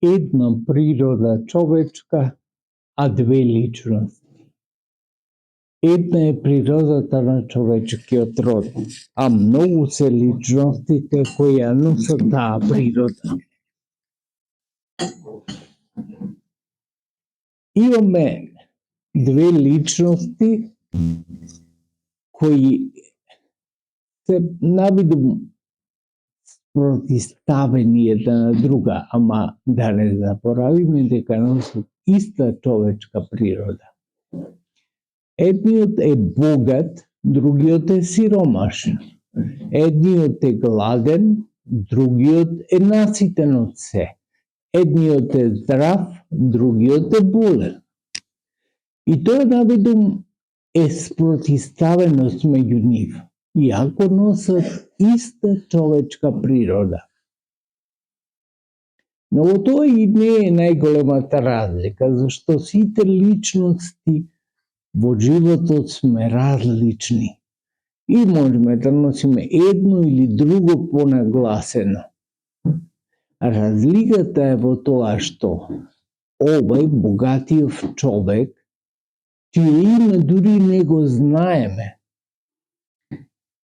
Една природа човечка, а две личности. Една е природата на човечкиот род, а многу се личностите кои ја носат таа природа. Имаме две личности кои се навидум протиставени една на друга, ама да не заборавиме дека носат иста човечка природа. Едниот е богат, другиот е сиромашен. Едниот е гладен, другиот е наситен од се. Едниот е здрав, другиот е болен. И тоа наведум е спротиставеност меѓу нив, иако носат иста човечка природа. Но тоа и не е најголемата разлика, зашто сите личности во животот сме различни и можеме да носиме едно или друго понагласено. Разликата е во тоа што овој богатиот човек, чие име дури не го знаеме,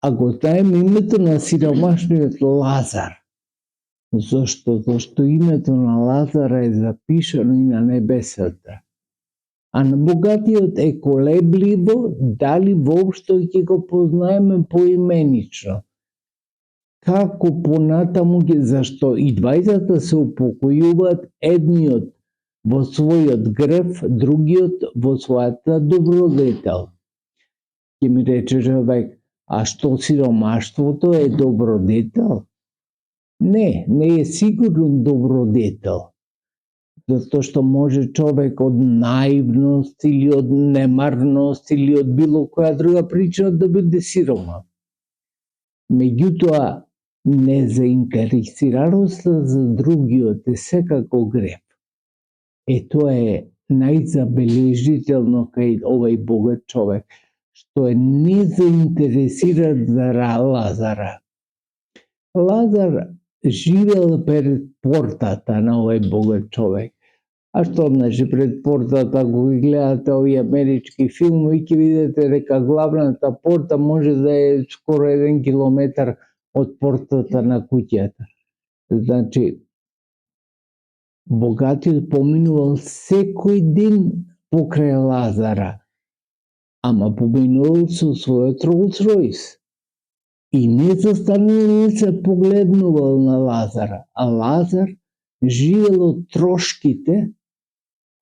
а го знаеме името на сиромашниот Лазар. Зошто? Зашто името на Лазара е запишано и на небесата. А на богатиот е колебливо дали воопшто ќе го познаеме поименично. Како понатаму зашто и двајцата се упокојуваат, едниот во својот грев, другиот во својата добродетел. Ќе ми рече човек, а што сиромаштвото е добродетел? Не, не е сигурно добродетел. Затоа што може човек од наивност или од немарност или од било која друга причина да биде сиромах. Меѓутоа, незаинтересираноста за другиот е секако грев. Тоа е најзабележително кај овој богат човек, што е незаинтересиран за Лазара. Лазар живел пред портата на овој богат човек. А што значи пред портата, ако ги гледате овие амерички филмови, ќе видите дека главната порта може да е скоро 1 километар од портата на куќата. Значи, богатиот поминувал секој ден покрај Лазара, ама поминувал со својот Rolls Royce. И не застанувал, не се погледнувал на Лазара, а Лазар живел од трошките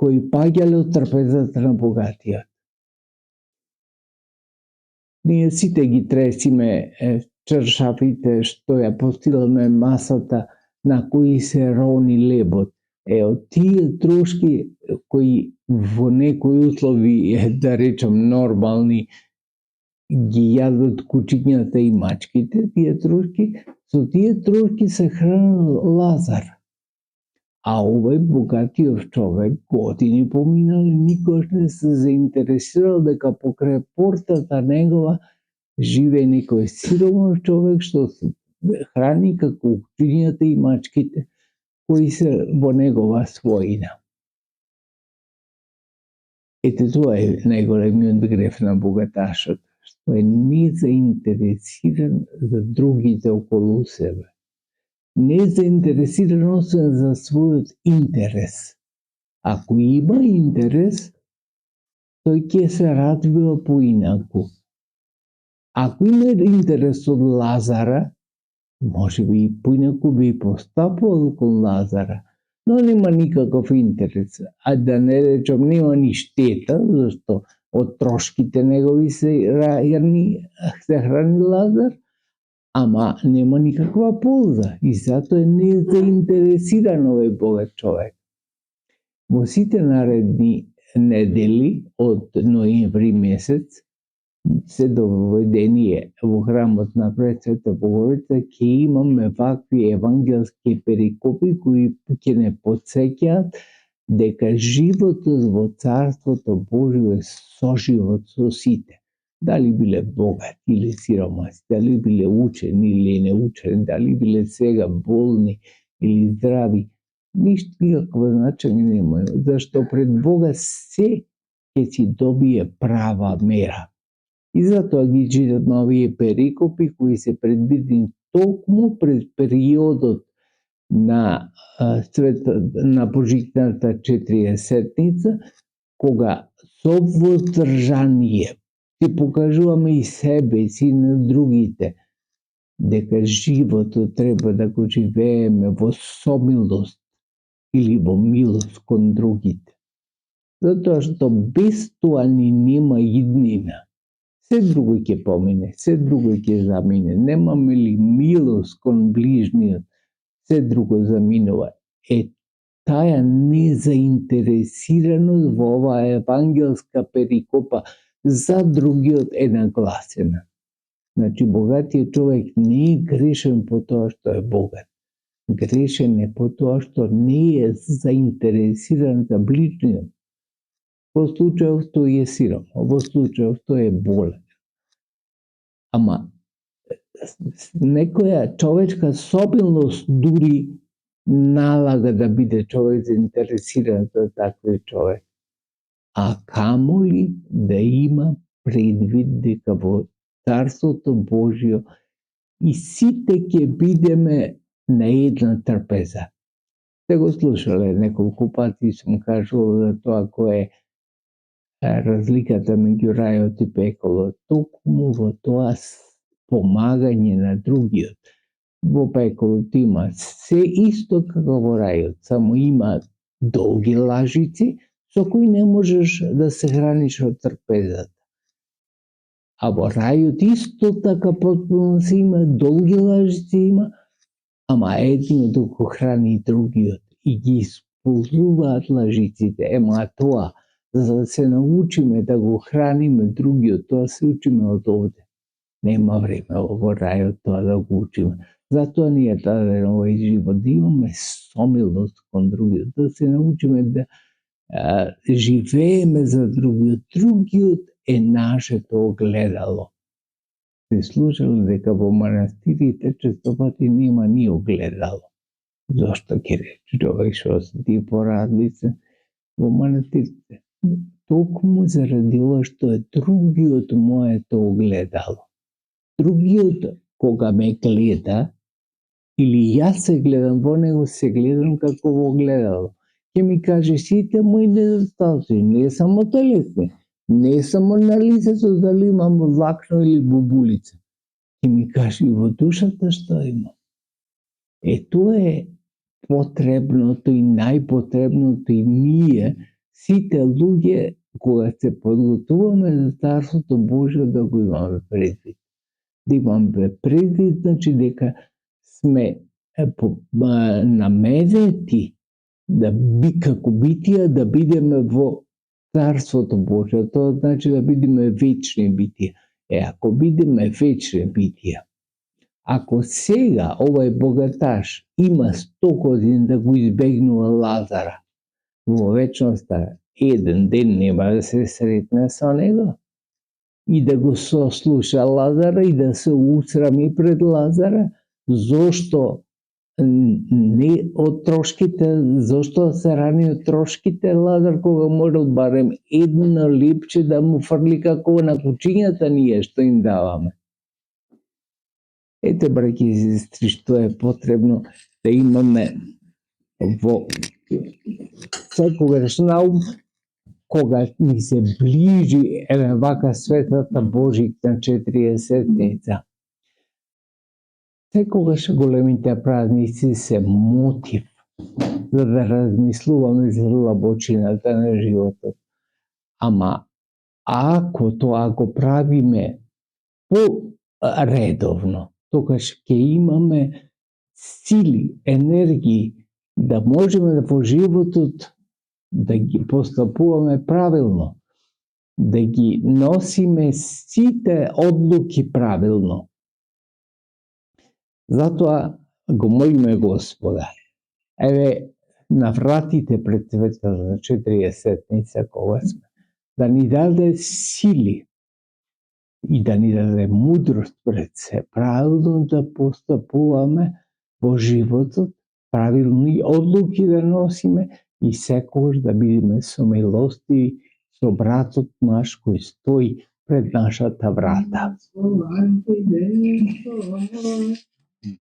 кои паѓале од трпезата на богатиот. Ние сите ги тресиме чаршафите што ја постиламе масата на кои се рони лебот. Од тие трошки кои во некои услови, да речем, нормални, ги јадат кучињата и мачките, тие трошки, со тие трошки се хранел Лазар. А овој богатиот човек години поминали, никош не се заинтересирал дека покрај портата негова живее некој сиромаш човек што се храни како кучињата и мачките кои се во негова својина. Ете тоа е најголемиот греф на богаташот, што е незаинтересиран за другите околу себе. Незаинтересиран освен за својот интерес. Ако има интерес, тој ќе се развива поинаку. Ако има интерес од Лазара, може би и поинаку би постапувал кон Лазара, но нема никаков интерес. А да не речем, нема ни штета, зашто од трошките негови се храни Лазар, ама нема никаква полза и затоа е незаинтересиран овој богат човек. Во сите наредни недели од ноември месец се доведение во храмот на Пресвета Богородица ќе имаме вакви евангелски перикопи кои ќе не потсеќаат дека животот во Царството Божјо е соживот со сите. Дали биле богати или сиромаси, дали биле учени или неучени, дали биле сега болни или здрави, Ништо никакво значење немају, зашто пред Бога се ќе си добие права мера. И затоа ги читам овие перикопи кои се предвидени токму пред периодот на на Божитната 40-ница, кога со воздржание ќе покажуваме и себе си на другите дека животот треба да го живееме во сомилост или во милост кон другите. Затоа што без тоа ни нема иднина. Се друго ќе помине, се друго ќе замине. Немаме ли милост кон ближниот, се друго заминува. Таа незаинтересираност во оваа евангелска перикопа за другиот е нагласена. Значи, богатиот човек не е грешен по тоа што е богат. Грешен е по тоа што не е заинтересиран за ближниот. Во случајот што е сиром, во случајот што е болен. Ама, некоја човечка собилност дури налага да биде човек заинтересиран за таквиот човек. А камоли да има предвид дека во Царството Божјо и сите ќе бидеме на една трпеза. Те го слушале неколку пати, сум кажувал за тоа кој е разликата меѓу рајот и пеколот. Токму во тоа помагање на другиот. Во пеколот има се исто како во рајот, само има долги лажици со кои не можеш да се храниш од трпезата. А во рајот исто така потpuно се има долги лажици има, ама едниот го храни другиот и ги исполнуваат лажиците. Ема тоа, за да се научиме да го храниме другиот, тоа се учиме од овде. Нема време во рајот тоа да го учиме. Затоа ни е даден овој живот, да имаме сомилост кон другиот, да се научиме да живееме за другиот. Другиот е нашето огледало. Се слушало дека во манастирите често пати нема ни огледало. Зошто ќе рече човек што си ти поразличен во манастирите? Токму заради ова што е другиот моето огледало. Другиот кога ме гледа, или јас се гледам во него, се гледам како во огледало. Ќе ми каже сите мои недостатоци, не само телесни, не само на лицето дали имам влакно или бубулица. Ќе ми каже и во душата што имам. Тоа е потребното и најпотребното и ние, сите луѓе, кога се подготуваме за Царството Божјо, да го имаме предвид. Да имаме предвид, значи дека сме наменети да како битија да бидеме во Царството Божјо, тоа значи да бидеме вечни битија. Ако бидеме вечни битија, ако сега овој богаташ има 100 години да го избегнува Лазара, во вечноста еден ден нема да се сретне со него и да го сослуша Лазара и да се усрами пред Лазара, зошто не од трошките, зошто се рани од трошките Лазар кога можел барем едно лепче да му фрли како на кучињата ние што им даваме. Ете, браќи и сестри, што е потребно да имаме во секогаш на ум, кога ни се ближи вака светата Божитна 40-ница. Секогаш големите празници се мотив за да размислуваме за длабочината на животот. Ама ако тоа го правиме редовно, тогаш ќе имаме сили, енергии да можеме во животот да ги постапуваме правилно, да ги носиме сите одлуки правилно. Затоа го молиме Господа. Еве, на вратите пред светата 40-ница кога сме, да ни даде сили и да ни даде мудрост пред се, правилно да постапуваме во животот, pravilni odluky da nosime i sekuješ da budeme so milostivi, so bratom naš koji stoji pred naša ta vrata.